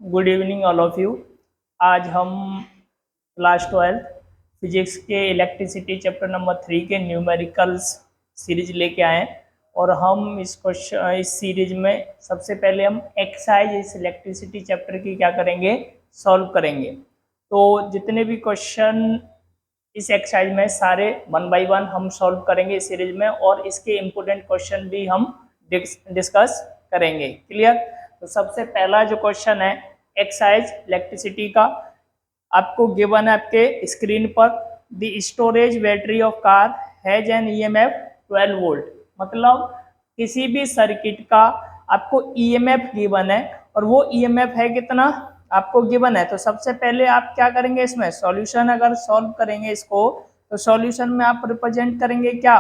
Good evening all of you. आज हम class 12 physics के इलेक्ट्रिसिटी चैप्टर नंबर 3 के न्यूमेरिकल्स सीरीज लेके आए हैं और हम इस सीरीज में सबसे पहले हम एक्सरसाइज इस इलेक्ट्रिसिटी चैप्टर की क्या करेंगे, सॉल्व करेंगे। तो जितने भी क्वेश्चन इस एक्सरसाइज में सारे 1 बाय 1 हम सॉल्व करेंगे इस सीरीज में, और इसके इम्पोर्टेंट क्वेश्चन भी हम डिस्कस करेंगे। क्लियर? तो सबसे पहला जो क्वेश्चन है एक्सरसाइज इलेक्ट्रिसिटी का, आपको गिवन है आपके स्क्रीन पर, the storage battery of car has an EMF 12 volt. मतलब किसी भी सर्किट का आपको ईएमएफ गिवन है और वो ईएमएफ है कितना आपको गिवन है। तो सबसे पहले आप क्या करेंगे, इसमें सॉल्यूशन अगर सॉल्व करेंगे इसको, तो सॉल्यूशन में आप रिप्रेजेंट करेंगे क्या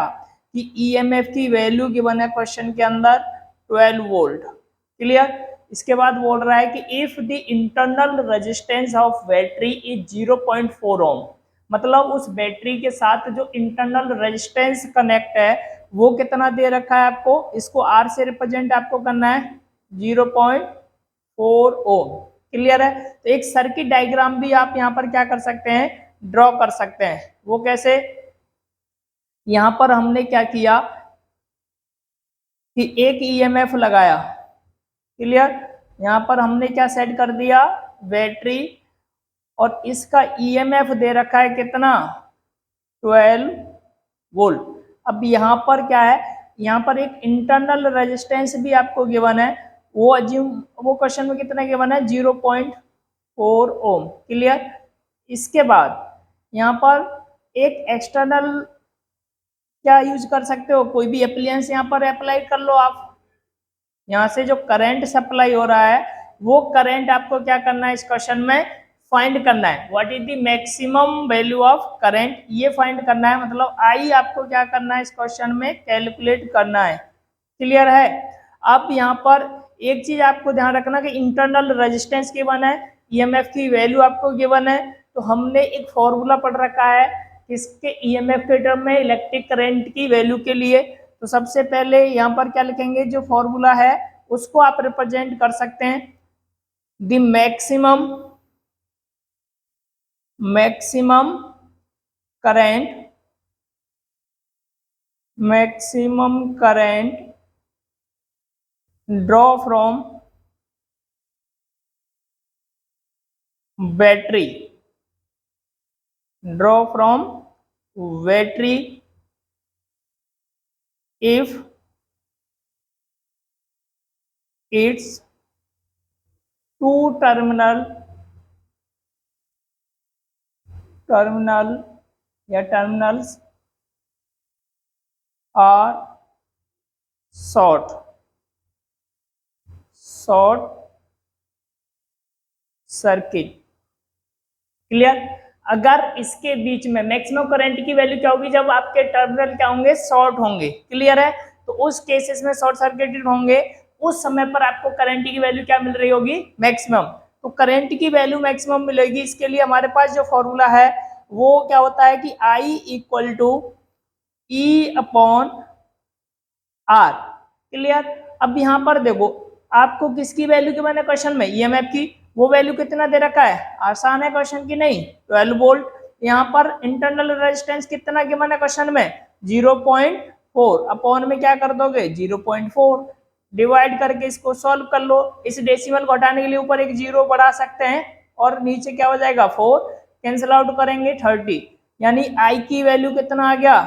कि ईएमएफ की वैल्यू गिवन है क्वेश्चन के अंदर 12 वोल्ट। क्लियर? इसके बाद बोल रहा है कि if the internal resistance of battery is 0.4 ओम, मतलब उस बैटरी के साथ जो इंटरनल रेजिस्टेंस कनेक्ट है वो कितना दे रखा है आपको, इसको आर से रिप्रेजेंट आपको करना है 0.4 ओम। क्लियर है? तो एक सर्किट डायग्राम भी आप यहाँ पर क्या कर सकते हैं, ड्रॉ कर सकते हैं। वो कैसे? यहाँ पर हमने क्या किया कि एक ईएमएफ लगाया। क्लियर? यहाँ पर हमने क्या सेट कर दिया, बैटरी, और इसका ईएमएफ दे रखा है कितना 12 वोल्ट। अब यहाँ पर क्या है, यहाँ पर एक इंटरनल रेजिस्टेंस भी आपको गिवन है, वो क्वेश्चन में कितना गिवन है 0.4 ओम। क्लियर? इसके बाद यहाँ पर एक एक्सटर्नल क्या यूज कर सकते हो, कोई भी एप्लायंस यहाँ पर अप्लाई कर लो आप। यहाँ से जो करंट सप्लाई हो रहा है वो करंट आपको क्या करना है इस क्वेश्चन में फाइंड करना है। What is the maximum value of current, ये फाइंड करना है। मतलब आई आपको क्या करना है इस क्वेश्चन में कैलकुलेट करना है। क्लियर है? अब यहाँ पर एक चीज आपको ध्यान रखना कि इंटरनल रेजिस्टेंस गिवन है, ईएमएफ की वैल्यू आपको गिवन है, तो हमने एक फॉर्मूला पढ़ रखा है इसके ईएमएफ के टर्म में इलेक्ट्रिक करंट की वैल्यू के लिए। तो सबसे पहले यहाँ पर क्या लिखेंगे, जो फॉर्मूला है उसको आप रिप्रेजेंट कर सकते हैं, the maximum current draw from battery if its two terminal या terminals are short circuit. Clear? अगर इसके बीच में मैक्सिमम करंट की वैल्यू क्या होगी, जब आपके टर्मिनल क्या होंगे, शॉर्ट होंगे। क्लियर है? तो उस केसेस में शॉर्ट सर्किटेड होंगे, उस समय पर आपको करंट की वैल्यू क्या मिल रही होगी, मैक्सिमम। तो करंट की वैल्यू मैक्सिमम मिलेगी, इसके लिए हमारे पास जो फॉर्मूला है वो क्या होता है कि I equal to E upon R। Clear? अब यहाँ पर देखो आपको किसकी वैल्यू के मैंने क्वेश्चन में, ईएमएफ की, वो वैल्यू कितना दे रखा है, आसान है क्वेश्चन की नहीं, 12 वोल्ट। यहाँ पर इंटरनल रेजिस्टेंस कितना गिवन है क्वेश्चन में 0.4, अपॉन में क्या कर दोगे 0.4, डिवाइड करके इसको सॉल्व कर लो। इस डेसिमल को हटाने के लिए ऊपर एक जीरो बढ़ा सकते हैं और नीचे क्या हो जाएगा 4, कैंसिल आउट करेंगे 30, यानी आई की वैल्यू कितना आ गया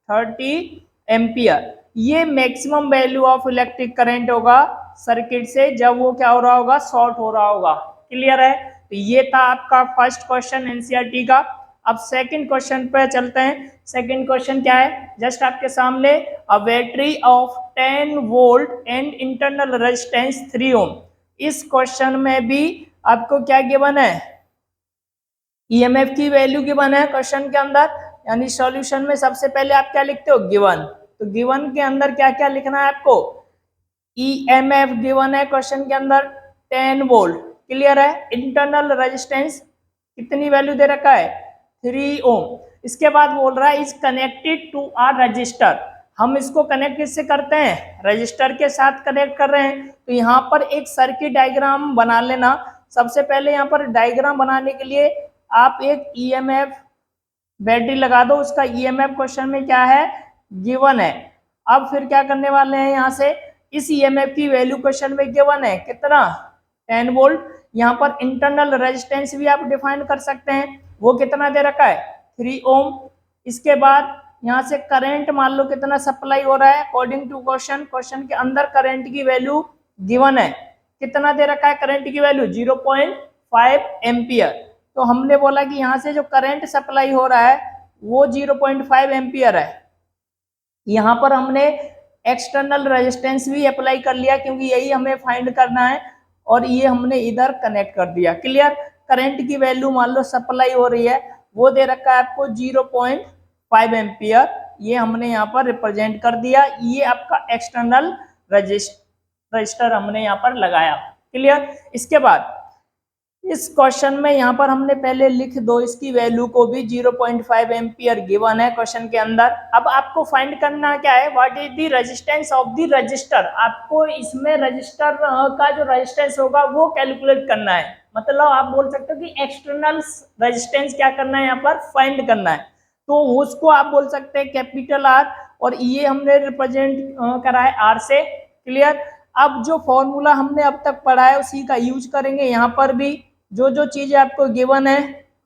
30 एम्पियर। ये maximum value of electric current होगा सर्किट से जब वो क्या हो रहा होगा, शॉर्ट हो रहा होगा। क्लियर है? तो ये था आपका फर्स्ट क्वेश्चन एनसीईआरटी का। अब सेकंड क्वेश्चन पे चलते हैं। सेकंड क्वेश्चन क्या है, जस्ट आपके सामने, a battery of 10 volt and internal resistance 3 ओम। इस क्वेश्चन में भी आपको क्या गिवन है, ईएमएफ की वैल्यू गिवन है क्वेश्चन के अंदर। यानी सॉल्यूशन में सबसे पहले आप क्या लिखते हो, गिवन। तो गिवन के अंदर क्या क्या लिखना है आपको, ईएमएफ गिवन है क्वेश्चन के अंदर 10 वोल्ट। क्लियर है? इंटरनल रेजिस्टेंस कितनी वैल्यू दे रखा है 3 ओम। इसके बाद बोल रहा है is connected to a resistor. हम इसको कनेक्ट किससे करते हैं, रजिस्टर के साथ कनेक्ट कर रहे हैं। तो यहाँ पर एक सर्किट डायग्राम बना लेना। सबसे पहले यहाँ पर डायग्राम बनाने के लिए आप एक ईएमएफ बैटरी लगा दो, उसका ईएमएफ क्वेश्चन में क्या है, गिवन है। अब फिर क्या करने वाले हैं, यहाँ से इस ईएमएफ की वैल्यू क्वेश्चन में गिवन है कितना, 10 वोल्ट। यहाँ पर इंटरनल रेजिस्टेंस भी आप डिफाइन कर सकते हैं, वो कितना दे रखा है, 3 ओम। इसके बाद यहाँ से करंट मान लो कितना सप्लाई हो रहा है, अकॉर्डिंग टू क्वेश्चन, क्वेश्चन के अंदर करंट की वैल्यू गिवन है, कितना दे रखा है करंट की वैल्यू, 0.5 एम्पियर। तो हमने बोला कि यहाँ से जो करंट सप्लाई हो रहा है वो 0.5 एम्पियर है। यहाँ पर हमने एक्सटर्नल रेजिस्टेंस भी अप्लाई कर लिया क्योंकि यही हमें फाइंड करना है, और ये हमने इधर कनेक्ट कर दिया। क्लियर। करंट की वैल्यू मान लो सप्लाई हो रही है, वो दे रखा है आपको 0.5 एम्पियर, ये हमने यहाँ पर रिप्रेजेंट कर दिया। ये आपका एक्सटर्नल रजिस्टर हमने यहाँ पर लगाया। क्लियर। इसके बाद इस क्वेश्चन में यहाँ पर हमने पहले लिख दो इसकी वैल्यू को भी, 0.5 एम्पियर गिवन है क्वेश्चन के अंदर। अब आपको फाइंड करना क्या है, what is the resistance of the register. आपको इसमें रजिस्टर का जो रेजिस्टेंस होगा वो कैलकुलेट करना है, मतलब आप बोल सकते हो कि एक्सटर्नल रेजिस्टेंस क्या करना है, यहाँ पर फाइंड करना है। तो उसको आप बोल सकते हैं कैपिटल आर, और ये हमने रिप्रेजेंट करा है आर से। क्लियर। अब जो फॉर्मूला हमने अब तक पढ़ा है उसी का यूज करेंगे यहाँ पर भी। जो जो चीजें आपको गिवन है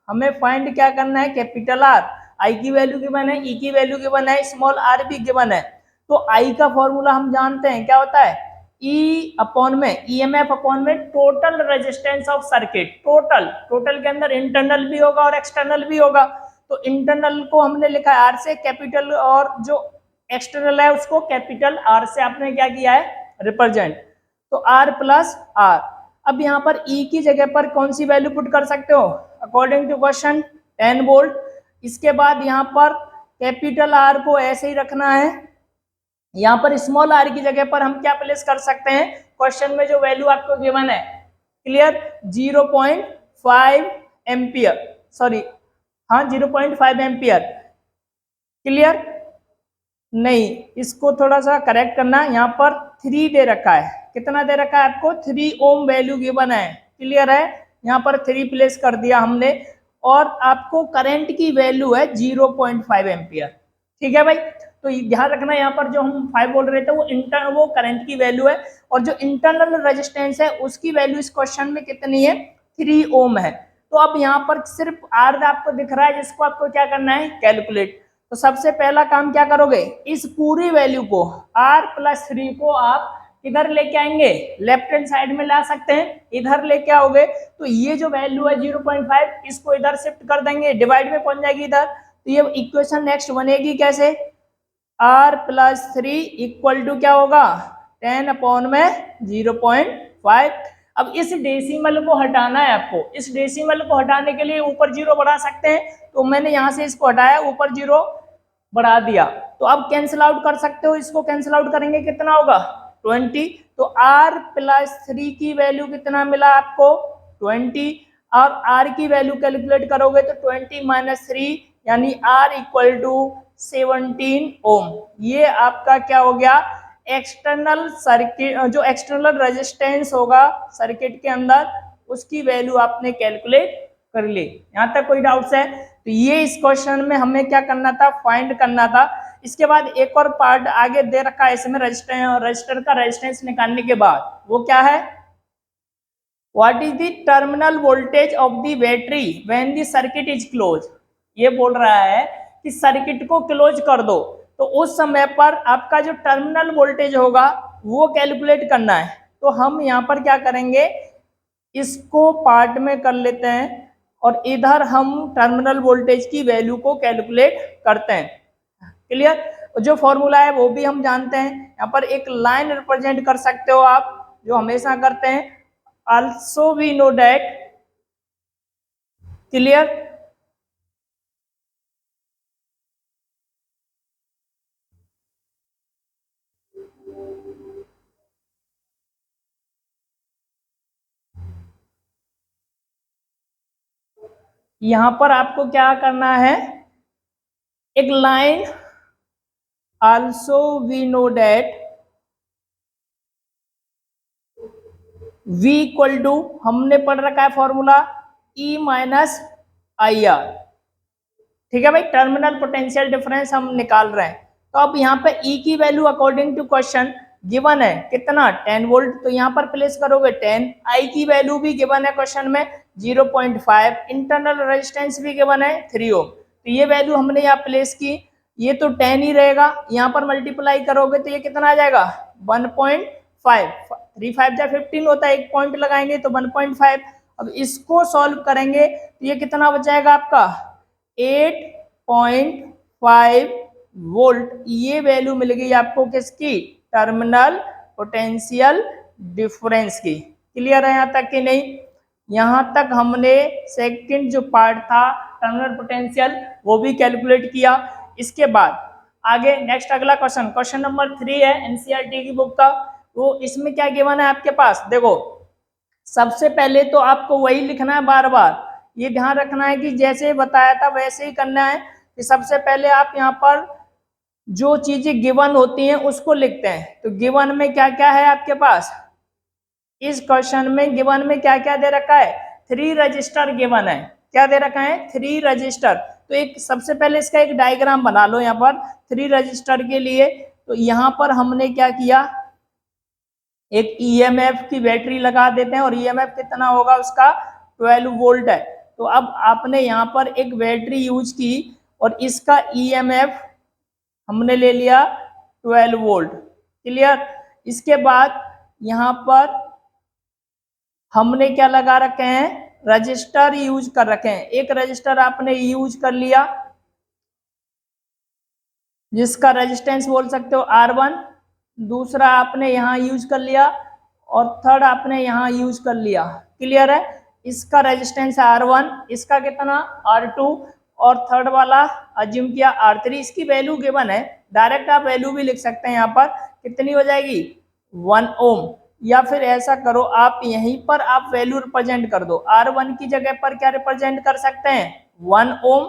हमें फाइंड क्या करना है, कैपिटल आर, आई की वैल्यू गिवन है, ई की वैल्यू गिवन है, स्मॉल आर भी गिवन है। तो आई का फॉर्मूला हम जानते हैं क्या होता है, ई अपॉन में ईएमएफ अपॉन में total resistance of circuit. Total के अंदर इंटरनल भी होगा और एक्सटर्नल भी होगा। तो इंटरनल को हमने लिखा है आर से कैपिटल, और जो एक्सटर्नल है उसको कैपिटल आर से आपने क्या किया है, रिप्रेजेंट। तो आर प्लस आर। अब यहाँ पर ई की जगह पर कौन सी वैल्यू पुट कर सकते हो, अकॉर्डिंग टू क्वेश्चन 10 वोल्ट। इसके बाद यहाँ पर कैपिटल आर को ऐसे ही रखना है, यहाँ पर स्मॉल आर की जगह पर हम क्या प्लेस कर सकते हैं, क्वेश्चन में जो वैल्यू आपको गिवन है। क्लियर। 0.5 एम्पियर, सॉरी हाँ 0.5 एम्पियर। क्लियर। नहीं, इसको थोड़ा सा करेक्ट करना, यहाँ पर 3 दे रखा है, कितना दे रखा है आपको, 3 ओम वैल्यू गिवन है। क्लियर है। यहाँ पर 3 प्लेस कर दिया हमने, और आपको करंट की वैल्यू है 0.5 एम्पियर। ठीक है भाई। तो ध्यान रखना यहाँ पर जो हम 5 बोल रहे थे वो करंट की वैल्यू है, और जो इंटरनल रेजिस्टेंस है उसकी वैल्यू इस क्वेश्चन में कितनी है, 3 ओम है। तो अब यहाँ पर सिर्फ आर आपको दिख रहा है, जिसको आपको क्या करना है, कैलकुलेट। तो सबसे पहला काम क्या करोगे, इस पूरी वैल्यू को r प्लस 3 को आप इधर लेके आएंगे, लेफ्ट हैंड साइड में ला सकते हैं, इधर लेके आओगे तो ये जो वैल्यू है 0.5, इसको इधर शिफ्ट कर देंगे, डिवाइड में पहुंच जाएगी इधर। तो ये इक्वेशन नेक्स्ट बनेगी कैसे, r प्लस 3 इक्वल टू क्या होगा, 10 अपॉन में 0.5। अब इस डेसिमल को हटाना है आपको, इस डेसिमल को हटाने के लिए ऊपर 0 बढ़ा सकते हैं, तो मैंने यहाँ से इसको हटाया, ऊपर 0 बढ़ा दिया। तो अब कैंसिल आउट कर सकते हो, इसको कैंसिल आउट करेंगे कितना होगा, 20। तो r प्लस 3 की वैल्यू कितना मिला आपको, 20, और r की वैल्यू कैलकुलेट करोगे तो 20 माइनस 3 यानी r इक्वल टू 17 ओम। ये आपका क्या हो गया, एक्सटर्नल सर्किट, जो एक्सटर्नल रेजिस्टेंस होगा सर्किट के अंदर, उसकी वैल्यू आपने कैलकुलेट कर ली। यहाँ तक कोई डाउट्स है, तो ये इस क्वेश्चन में हमें क्या करना था, फाइंड करना था। इसके बाद एक और पार्ट आगे दे रखा है इसमें, रजिस्टर का रेजिस्टेंस निकालने के बाद, वो क्या है, what is the terminal voltage of the battery when the circuit is close. ये बोल रहा है कि सर्किट को क्लोज कर दो, तो उस समय पर आपका जो टर्मिनल वोल्टेज होगा वो कैलकुलेट करना है। तो हम यहाँ पर क्या करेंगे, इसको पार्ट में कर लेते हैं, और इधर हम टर्मिनल वोल्टेज की वैल्यू को कैलकुलेट करते हैं। क्लियर। जो फॉर्मूला है वो भी हम जानते हैं, यहाँ पर एक लाइन रिप्रेजेंट कर सकते हो आप, जो हमेशा करते हैं, also we know that. Clear. यहां पर आपको क्या करना है, एक line also we know that V equal to हमने पढ़ रखा है formula E minus I R, ठीक है भाई, टर्मिनल पोटेंशियल डिफरेंस हम निकाल रहे हैं। तो अब यहाँ पे E की value according to question given है कितना 10 वोल्ट, तो यहाँ पर प्लेस करोगे 10। I की वैल्यू भी गिवन है क्वेश्चन में 0.5, इंटरनल रेजिस्टेंस भी गिवन है 3 ओम, तो ये वैल्यू हमने यहाँ प्लेस की, ये तो 10 ही रहेगा, यहाँ पर मल्टीप्लाई करोगे तो ये कितना आ जाएगा 1.5, 3 5 जा 15 होता है, एक पॉइंट लगाएंगे तो 1.5। अब इसको सॉल्व करेंगे तो ये कितना बच जाएगा आपका 8.5 वोल्ट, ये वैल्यू मिल गई आपको किसकी, टर्मिनल पोटेंशियल डिफरेंस की। क्लियर है यहाँ तक कि नहीं? यहाँ तक हमने सेकंड जो पार्ट था टर्मिनल पोटेंशियल वो भी कैलकुलेट किया। इसके बाद आगे नेक्स्ट अगला क्वेश्चन, क्वेश्चन नंबर 3 है एनसीईआरटी की बुक का। वो इसमें क्या गिवन है आपके पास, देखो सबसे पहले तो आपको वही लिखना है, बार बार ये ध्यान रखना है कि जैसे बताया था वैसे ही करना है कि सबसे पहले आप यहाँ पर जो चीजें गिवन होती हैं उसको लिखते हैं। तो गिवन में क्या क्या है आपके पास, इस क्वेश्चन में गिवन में क्या क्या दे रखा है, 3 रजिस्टर गिवन है। क्या दे रखा है 3 रजिस्टर। तो एक सबसे पहले इसका एक डायग्राम बना लो यहाँ पर 3 रजिस्टर के लिए। तो यहाँ पर हमने क्या किया, एक ईएमएफ की बैटरी लगा देते हैं और ईएमएफ कितना होगा उसका 12 वोल्ट है। तो अब आपने यहाँ पर एक बैटरी यूज की और इसका ईएमएफ हमने ले लिया 12 वोल्ट। क्लियर? इसके बाद यहाँ पर हमने क्या लगा रखे हैं, रजिस्टर यूज कर रखे हैं। एक रजिस्टर आपने यूज कर लिया जिसका रेजिस्टेंस बोल सकते हो R1, दूसरा आपने यहाँ यूज कर लिया और थर्ड आपने यहाँ यूज कर लिया। क्लियर है? इसका रेजिस्टेंस है R1, इसका कितना R2 और थर्ड वाला अज्यूम किया R3। इसकी वैल्यू गिवन है, डायरेक्ट आप वैल्यू भी लिख सकते हैं यहाँ पर, कितनी हो जाएगी 1 ओम। या फिर ऐसा करो आप यहीं पर आप वैल्यू रिप्रेजेंट कर दो, R1 की जगह पर क्या रिप्रेजेंट कर सकते हैं 1 ओम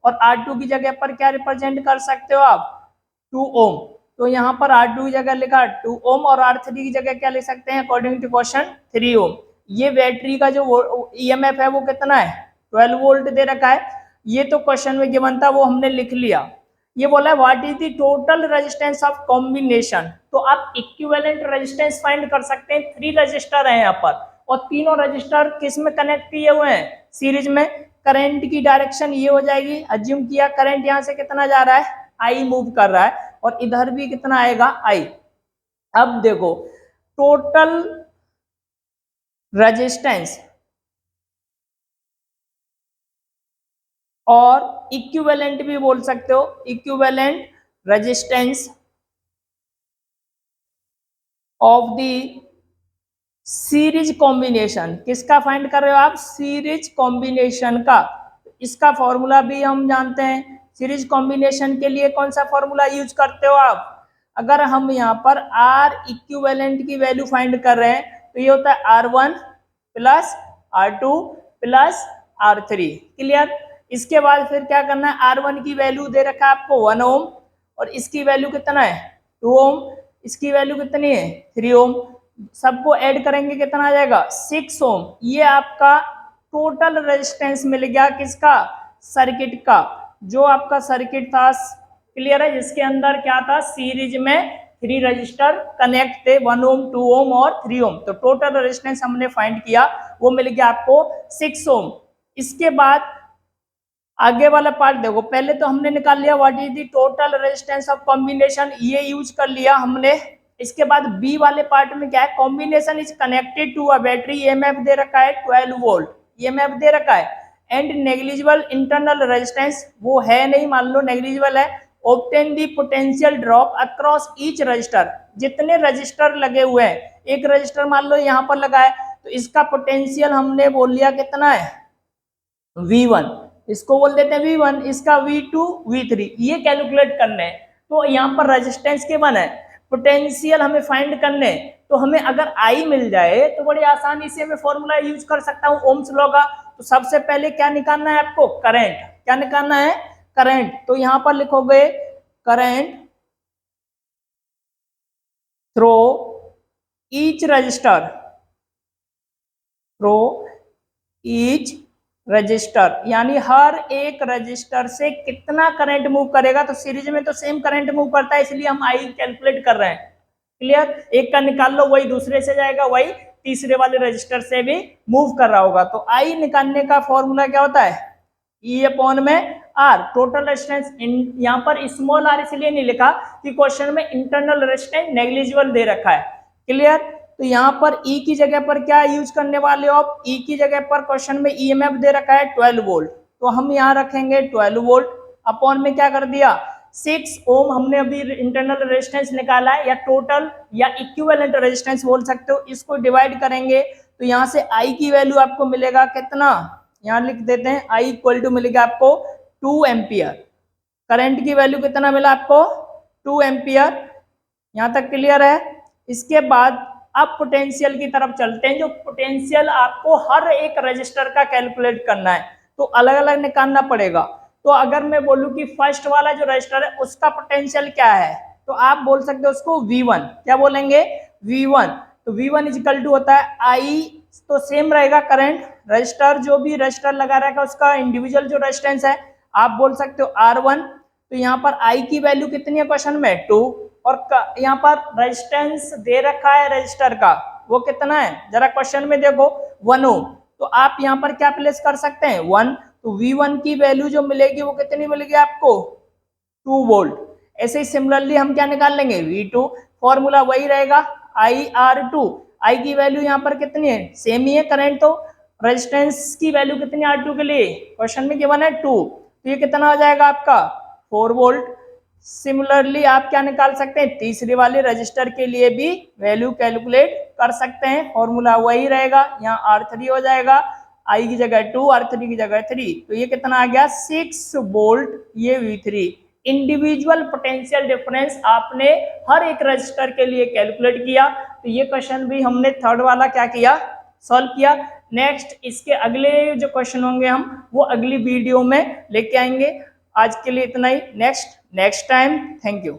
और R2 की जगह पर क्या रिप्रेजेंट कर सकते हो आप 2 ओम। तो यहाँ पर R2 की जगह लिखा 2 ओम और R3 की जगह क्या लिख सकते हैं अकॉर्डिंग टू क्वेश्चन 3 ओम। ये बैटरी का जो ईएमएफ है वो कितना है 12 वोल्ट दे रखा है। ये तो क्वेश्चन में गिवन था वो हमने लिख लिया। ये बोला है what is the total resistance of combination. तो आप इक्विवेलेंट रेजिस्टेंस फाइंड कर सकते हैं। 3 रजिस्टर है यहाँ पर और तीनों रजिस्टर किस में कनेक्ट किए हुए हैं सीरीज में। करंट की डायरेक्शन ये हो जाएगी, अज्यूम किया करंट यहाँ से कितना जा रहा है आई मूव कर रहा है और इधर भी कितना आएगा आई। अब देखो टोटल रेजिस्टेंस और इक्विवेलेंट भी बोल सकते हो, equivalent resistance of the series combination. किसका फाइंड कर रहे हो आप, सीरीज कॉम्बिनेशन का। इसका फॉर्मूला भी हम जानते हैं। सीरीज कॉम्बिनेशन के लिए कौन सा फॉर्मूला यूज करते हो आप, अगर हम यहाँ पर R इक्विवेलेंट की वैल्यू फाइंड कर रहे हैं तो ये होता है R1 plus R2 plus R3। Clear? इसके बाद फिर क्या करना है, R1 की वैल्यू दे रखा है आपको 1 ओम और इसकी वैल्यू कितना है 2 ओम, इसकी वैल्यू कितनी है 3 ओम। सबको ऐड करेंगे कितना आ जाएगा 6 ओम। ये आपका टोटल रेजिस्टेंस मिल गया किसका, सर्किट का। जो आपका सर्किट था क्लियर है, जिसके अंदर क्या था सीरीज में 3 रजिस्टर कनेक्ट थे 1 ओम 2 ओम और 3 ओम। तो टोटल रेजिस्टेंस हमने फाइंड किया वो मिल गया आपको 6 ओम। इसके बाद आगे वाला पार्ट देखो, पहले तो हमने निकाल लिया what is the total resistance of combination, ये यूज कर लिया हमने। इसके बाद बी वाले पार्ट में क्या है, combination is connected to a battery, EMF दे रखा है 12 वोल्ट, ईएमएफ दे रखा है एंड नेग्लिजिबल इंटरनल रेजिस्टेंस वो है नहीं, मान लो नेग्लिजिबल है। Obtain the potential drop across each resistor, जितने रजिस्टर लगे हुए हैं, एक रजिस्टर मान लो यहाँ पर लगा है तो इसका पोटेंशियल हमने बोल लिया कितना है V1, इसको बोल देते हैं V1, इसका V2 V3, ये कैलकुलेट करने हैं। तो यहाँ पर रेजिस्टेंस के वन है, पोटेंशियल हमें फाइंड करने। तो हमें अगर I मिल जाए तो बड़ी आसानी से मैं फॉर्मूला यूज कर सकता हूँ ओम्स लॉ का। तो सबसे पहले क्या निकालना है आपको, करंट। क्या निकालना है, करंट। तो यहाँ पर लिखोगे current through each resistor, through each resistor, यानी हर एक रजिस्टर से कितना करंट मूव करेगा। तो सीरीज में तो सेम करंट मूव करता है, इसलिए हम आई कैलकुलेट कर रहे हैं। क्लियर, एक का निकाल लो, वही दूसरे से जाएगा, वही तीसरे वाले रजिस्टर से भी मूव कर रहा होगा। तो आई निकालने का फॉर्मूला क्या होता है, ई अपॉन में आर, टोटल रेजिस्टेंस। यहाँ पर स्मॉल आर इसलिए नहीं लिखा कि क्वेश्चन में इंटरनल रेजिस्टेंस नेग्लिजिबल दे रखा है। क्लियर, तो यहाँ पर ई की जगह पर क्या यूज करने वाले हो आप, ई की जगह पर क्वेश्चन में ईएमएफ दे रखा है 12 वोल्ट, तो हम यहाँ रखेंगे 12 वोल्ट अपॉन में क्या कर दिया 6 ओम। हमने अभी इंटरनल रेजिस्टेंस निकाला है, या टोटल या इक्विवेलेंट रेजिस्टेंस बोल सकते हो, इसको डिवाइड करेंगे तो यहाँ से आई की वैल्यू आपको मिलेगा कितना, यहाँ लिख देते हैं आई इक्वल टू मिलेगा आपको 2 एम्पियर। करंट की वैल्यू कितना मिला आपको 2 एम्पियर, यहाँ तक क्लियर है। इसके बाद अब पोटेंशियल की तरफ चलते हैं। जो पोटेंशियल आपको हर एक रजिस्टर का कैलकुलेट करना है, तो अलग अलग निकालना पड़ेगा। तो अगर मैं बोलूं कि फर्स्ट वाला जो रजिस्टर है उसका पोटेंशियल क्या है, तो आप बोल सकते हो उसको V1, क्या बोलेंगे V1। तो V1 इजिकल टू होता है आई, तो सेम रहेगा करंट, रजिस्टर जो भी रजिस्टर लगा रहेगा उसका इंडिविजुअल जो रेजिस्टेंस है आप बोल सकते हो R1। तो यहाँ पर आई की वैल्यू कितनी है क्वेश्चन में 2, और यहाँ पर रेजिस्टेंस दे रखा है रजिस्टर का, वो कितना है जरा क्वेश्चन में देखो 1 ओम। तो आप यहाँ पर क्या प्लेस कर सकते हैं 1, तो V1 की वैल्यू जो मिलेगी वो कितनी मिलेगी आपको 2 वोल्ट। ऐसे ही सिमिलरली हम क्या निकाल लेंगे V2, फॉर्मूला वही रहेगा IR2। आई की वैल्यू यहाँ पर कितनी है सेम ही है करंट, तो रेजिस्टेंस की वैल्यू कितनी R2 के लिए क्वेश्चन में गिवन है 2, तो ये कितना हो जाएगा आपका 4 वोल्ट। सिमिलरली आप क्या निकाल सकते हैं तीसरी वाले रजिस्टर के लिए भी वैल्यू कैलकुलेट कर सकते हैं, फॉर्मूला वही रहेगा, यहाँ R3 हो जाएगा, आई की जगह 2, R3 की जगह 3, तो ये कितना आ गया 6 वोल्ट, ये V3। इंडिविजुअल पोटेंशियल डिफरेंस आपने हर एक रजिस्टर के लिए कैलकुलेट किया। तो ये क्वेश्चन भी हमने थर्ड वाला क्या किया सॉल्व किया। नेक्स्ट इसके अगले जो क्वेश्चन होंगे हम वो अगली वीडियो में लेके आएंगे। आज के लिए इतना ही, नेक्स्ट टाइम, थैंक यू।